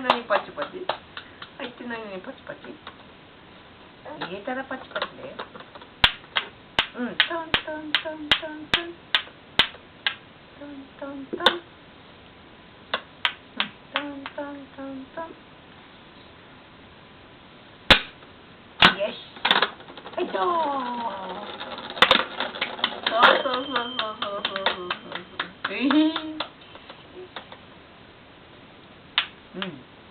ないのにパチパチ。入ってないのにパチパチ。入れたらパチパチだよ。うん。トントントントントン。トントントン。トントントントン。よし。はい、どう。そうそうそうそうそうそうそう。うん、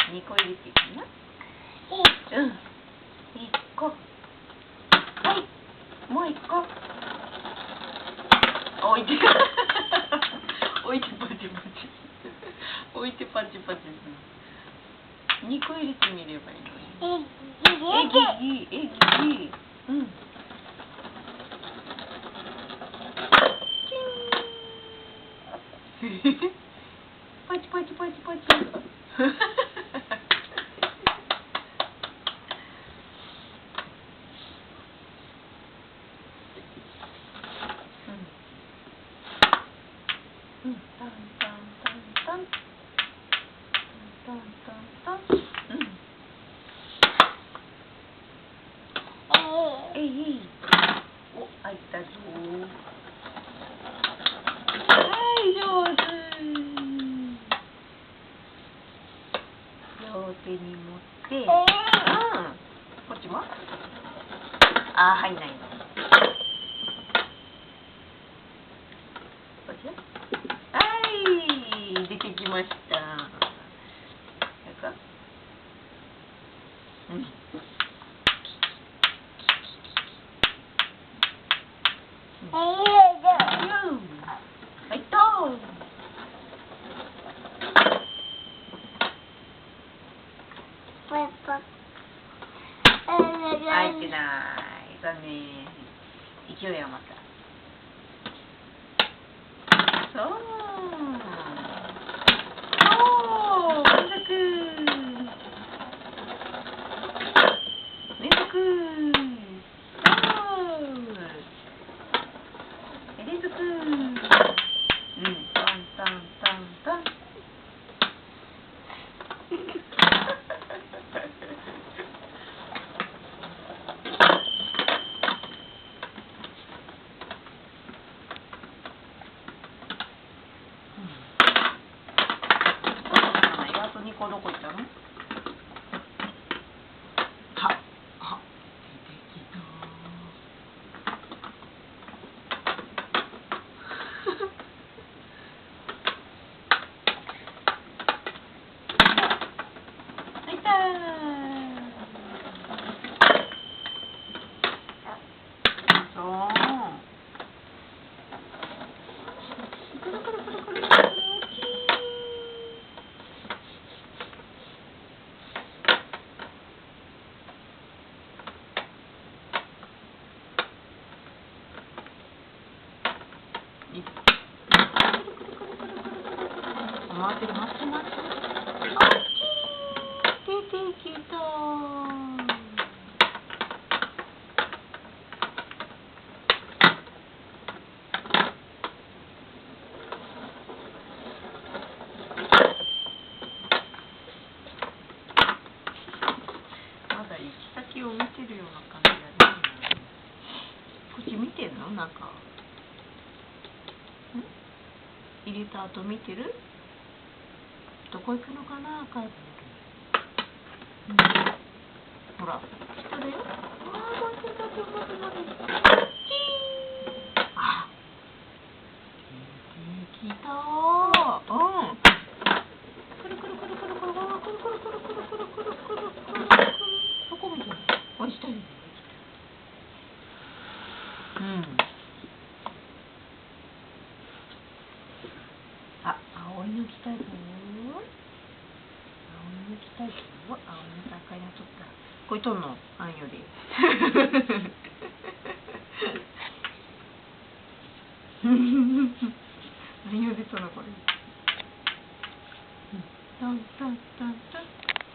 2個入れていくな。うん、1個。はい、もう1個。置いて置いてパチパチ置いてパチパチする。2個入れてみればいいのに。えぎ、うん。パチパチパチパチ。うん、タンタンタンタンタンタンタン。うん。お、入ったぞ。はい、上手。両手に持って、うん。こっちも。あ、入んないの。こっち。はい、出てきました。うん。はいと。入ってない。残念。勢い余った。そう。おー、連続。連続。連続。うん、タンタンタンタン。あと2個どこ行ったの？は、出てきた。入ったー。そう。くるくるくるくるくる。回ってる。出てきた。まだ行き先を見てるような感じだね。こっち見てんの？なんか。入れた後見てる？どこ行くのかな、帰ってる。ほら、下だよ。待って。あ、出てきた。うん。くるくるくるくるくるくるくるくるくるくるくるくるくる。どこ見てる？おい、下に。うん。あ、青いの来たぞ。青いの赤いの取った。これ取んの？あんより。あんより取るこれ。タンタンタンタン。